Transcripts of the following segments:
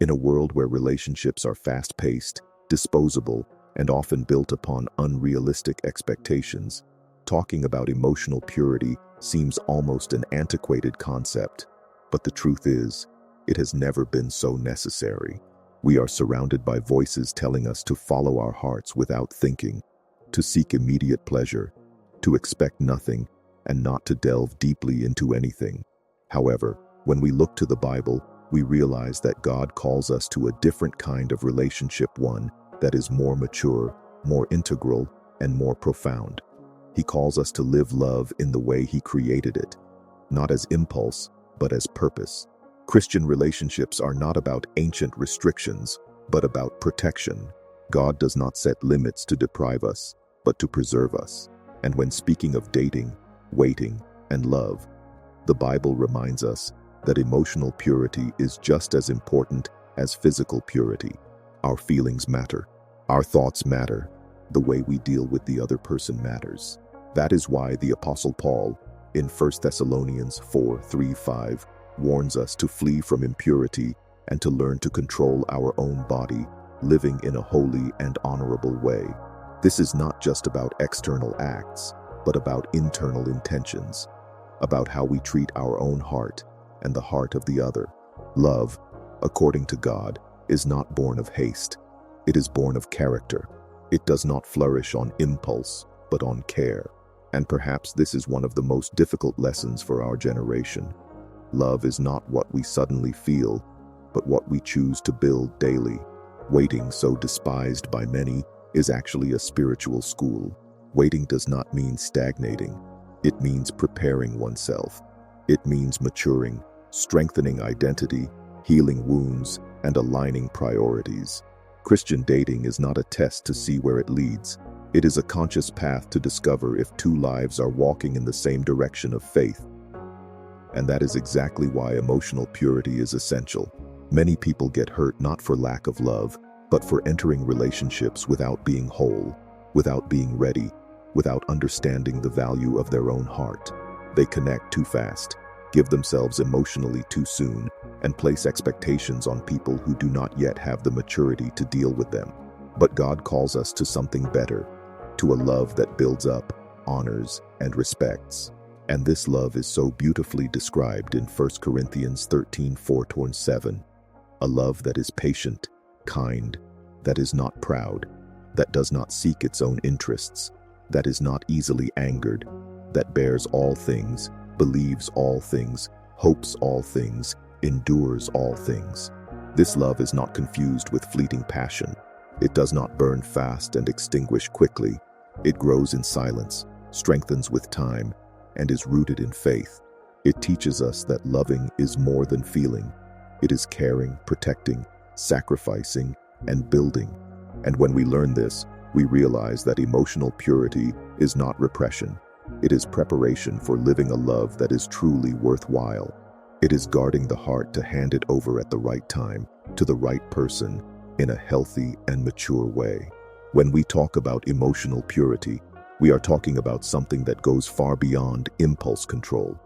In a world where relationships are fast-paced, disposable, and often built upon unrealistic expectations, talking about emotional purity seems almost an antiquated concept. But the truth is, it has never been so necessary. We are surrounded by voices telling us to follow our hearts without thinking, to seek immediate pleasure, to expect nothing, and not to delve deeply into anything. However, when we look to the Bible, we realize that God calls us to a different kind of relationship, one that is more mature, more integral, and more profound. He calls us to live love in the way He created it, not as impulse, but as purpose. Christian relationships are not about ancient restrictions, but about protection. God does not set limits to deprive us, but to preserve us. And when speaking of dating, waiting, and love, the Bible reminds us that emotional purity is just as important as physical purity. Our feelings matter. Our thoughts matter. The way we deal with the other person matters. That is why the Apostle Paul, in 1 Thessalonians 4:3-5, warns us to flee from impurity and to learn to control our own body, living in a holy and honorable way. This is not just about external acts, but about internal intentions, about how we treat our own heart and the heart of the other. Love, according to God, is not born of haste. It is born of character. It does not flourish on impulse, but on care. And perhaps this is one of the most difficult lessons for our generation. Love is not what we suddenly feel, but what we choose to build daily. Waiting, so despised by many, is actually a spiritual school. Waiting does not mean stagnating. It means preparing oneself. It means maturing, strengthening identity, healing wounds, and aligning priorities. Christian dating is not a test to see where it leads. It is a conscious path to discover if two lives are walking in the same direction of faith. And that is exactly why emotional purity is essential. Many people get hurt not for lack of love, but for entering relationships without being whole, without being ready, without understanding the value of their own heart. They connect too fast, give themselves emotionally too soon, and place expectations on people who do not yet have the maturity to deal with them. But God calls us to something better, to a love that builds up, honors, and respects. And this love is so beautifully described in 1 Corinthians 13:4-7. A love that is patient, kind, that is not proud, that does not seek its own interests, that is not easily angered, that bears all things, believes all things, hopes all things, endures all things. This love is not confused with fleeting passion. It does not burn fast and extinguish quickly. It grows in silence, strengthens with time, and is rooted in faith. It teaches us that loving is more than feeling. It is caring, protecting, sacrificing, and building. And when we learn this, we realize that emotional purity is not repression. It is preparation for living a love that is truly worthwhile. It is guarding the heart to hand it over at the right time, to the right person, in a healthy and mature way. When we talk about emotional purity, we are talking about something that goes far beyond impulse control.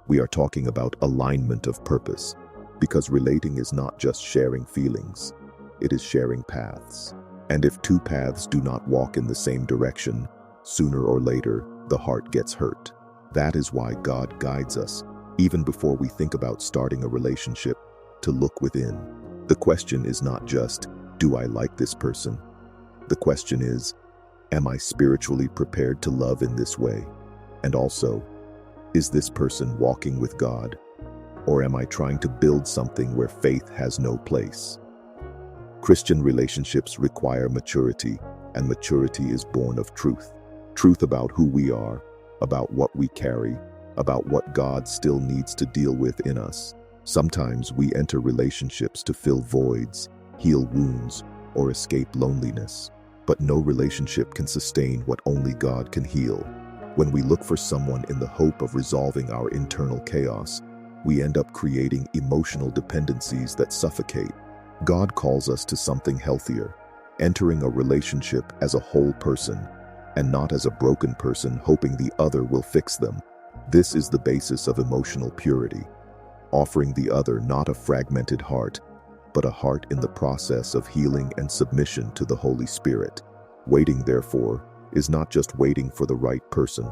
We are talking about alignment of purpose, because relating is not just sharing feelings, it is sharing paths. And if two paths do not walk in the same direction, sooner or later, the heart gets hurt. That is why God guides us, even before we think about starting a relationship, to look within. The question is not just, do I like this person? The question is, am I spiritually prepared to love in this way? And also, is this person walking with God? Or am I trying to build something where faith has no place? Christian relationships require maturity, and maturity is born of truth. Truth about who we are, about what we carry, about what God still needs to deal with in us. Sometimes we enter relationships to fill voids, heal wounds, or escape loneliness. But no relationship can sustain what only God can heal. When we look for someone in the hope of resolving our internal chaos, we end up creating emotional dependencies that suffocate. God calls us to something healthier, entering a relationship as a whole person, and not as a broken person hoping the other will fix them. This is the basis of emotional purity, offering the other not a fragmented heart, but a heart in the process of healing and submission to the Holy Spirit. Waiting, therefore, is not just waiting for the right person.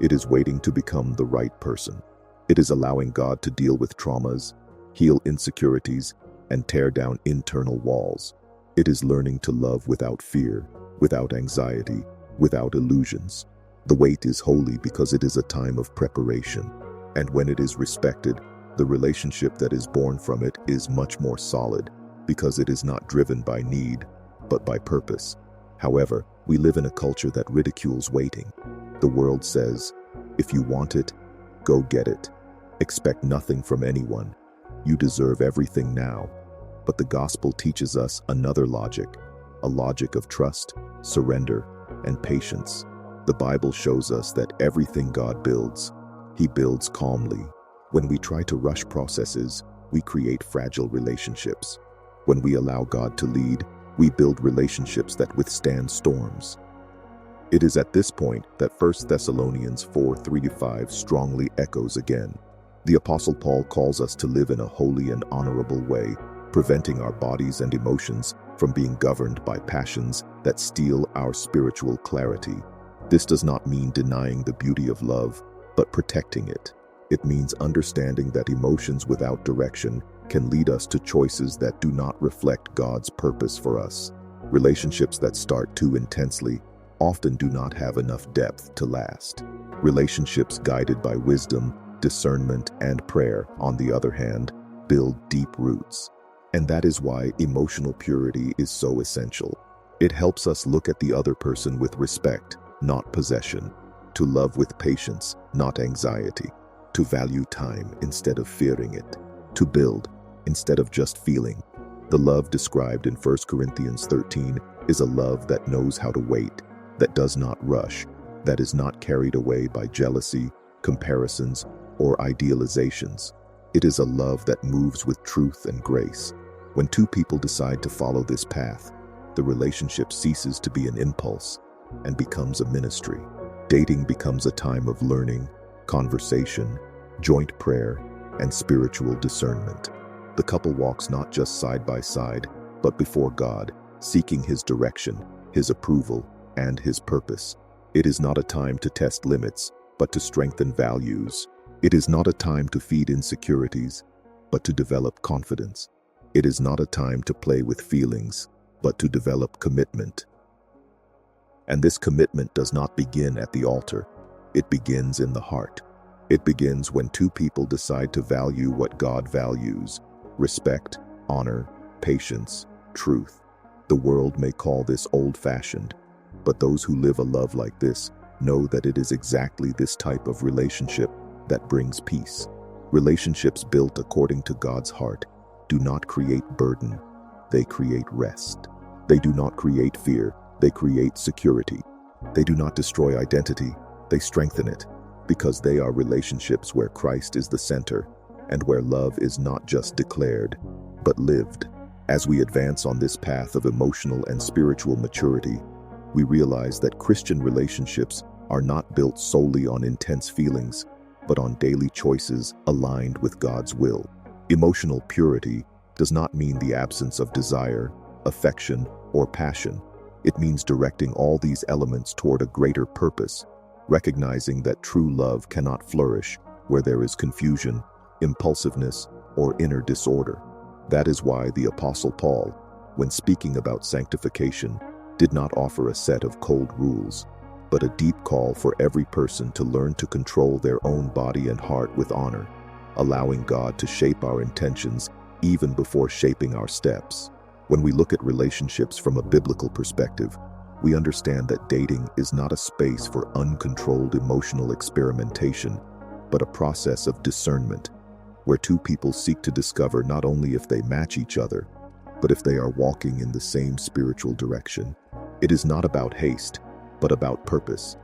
It is waiting to become the right person. It is allowing God to deal with traumas, heal insecurities, and tear down internal walls. It is learning to love without fear, without anxiety, without illusions. The wait is holy because it is a time of preparation, and when it is respected, the relationship that is born from it is much more solid because it is not driven by need, but by purpose. However, we live in a culture that ridicules waiting. The world says, if you want it, go get it. Expect nothing from anyone. You deserve everything now. But the gospel teaches us another logic, a logic of trust, surrender, and patience. The Bible shows us that everything God builds, He builds calmly. When we try to rush processes, we create fragile relationships. When we allow God to lead, we build relationships that withstand storms. It is at this point that 1 Thessalonians 4:3-5 strongly echoes again. The Apostle Paul calls us to live in a holy and honorable way, preventing our bodies and emotions from being governed by passions that steal our spiritual clarity. This does not mean denying the beauty of love, but protecting it. It means understanding that emotions without direction can lead us to choices that do not reflect God's purpose for us. Relationships that start too intensely often do not have enough depth to last. Relationships guided by wisdom, discernment, and prayer, on the other hand, build deep roots. And that is why emotional purity is so essential. It helps us look at the other person with respect, not possession, to love with patience, not anxiety, to value time instead of fearing it, to build instead of just feeling. The love described in 1 Corinthians 13 is a love that knows how to wait, that does not rush, that is not carried away by jealousy, comparisons, or idealizations. It is a love that moves with truth and grace. When two people decide to follow this path, the relationship ceases to be an impulse and becomes a ministry. Dating becomes a time of learning, conversation, joint prayer, and spiritual discernment. The couple walks not just side by side, but before God, seeking His direction, His approval, and His purpose. It is not a time to test limits, but to strengthen values. It is not a time to feed insecurities, but to develop confidence. It is not a time to play with feelings, but to develop commitment. And this commitment does not begin at the altar. It begins in the heart. It begins when two people decide to value what God values: respect, honor, patience, truth. The world may call this old-fashioned, but those who live a love like this know that it is exactly this type of relationship that brings peace. Relationships built according to God's heart do not create burden, they create rest. They do not create fear, they create security. They do not destroy identity, they strengthen it, because they are relationships where Christ is the center and where love is not just declared, but lived. As we advance on this path of emotional and spiritual maturity, we realize that Christian relationships are not built solely on intense feelings, but on daily choices aligned with God's will. Emotional purity does not mean the absence of desire, affection, or passion. It means directing all these elements toward a greater purpose, recognizing that true love cannot flourish where there is confusion, impulsiveness, or inner disorder. That is why the Apostle Paul, when speaking about sanctification, did not offer a set of cold rules, but a deep call for every person to learn to control their own body and heart with honor, allowing God to shape our intentions even before shaping our steps. When we look at relationships from a biblical perspective, we understand that dating is not a space for uncontrolled emotional experimentation, but a process of discernment, where two people seek to discover not only if they match each other, but if they are walking in the same spiritual direction. It is not about haste, but about purpose.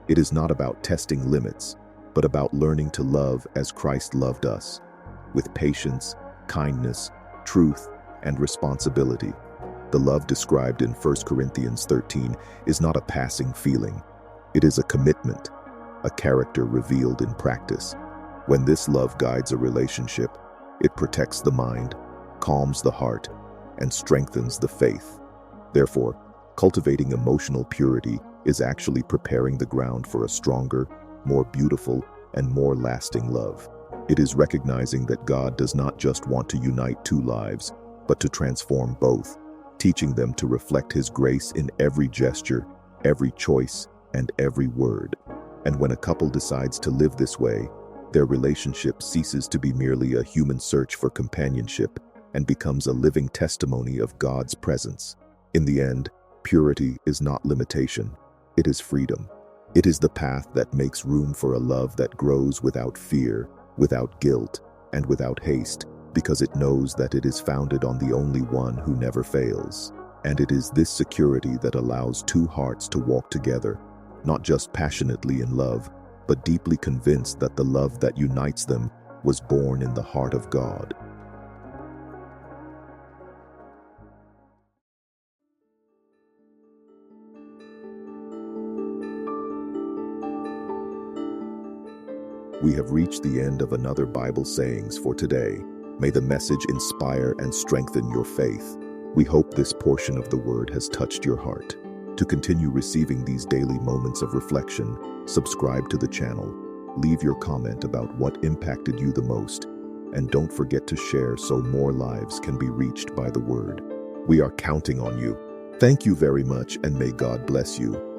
It is not about testing limits, but about learning to love as Christ loved us, with patience, kindness, truth, and responsibility. The love described in 1 Corinthians 13 is not a passing feeling. It is a commitment, a character revealed in practice. When this love guides a relationship, it protects the mind, calms the heart, and strengthens the faith. Therefore, cultivating emotional purity is actually preparing the ground for a stronger, more beautiful, and more lasting love. It is recognizing that God does not just want to unite two lives, but to transform both, teaching them to reflect His grace in every gesture, every choice, and every word. And when a couple decides to live this way, their relationship ceases to be merely a human search for companionship and becomes a living testimony of God's presence. In the end, purity is not limitation, it is freedom. It is the path that makes room for a love that grows without fear, without guilt, and without haste, because it knows that it is founded on the only one who never fails. And it is this security that allows two hearts to walk together, not just passionately in love, but deeply convinced that the love that unites them was born in the heart of God. We have reached the end of another Bible sayings for today. May the message inspire and strengthen your faith. We hope this portion of the word has touched your heart. To continue receiving these daily moments of reflection, subscribe to the channel, leave your comment about what impacted you the most, and don't forget to share so more lives can be reached by the word. We are counting on you. Thank you very much, and may God bless you.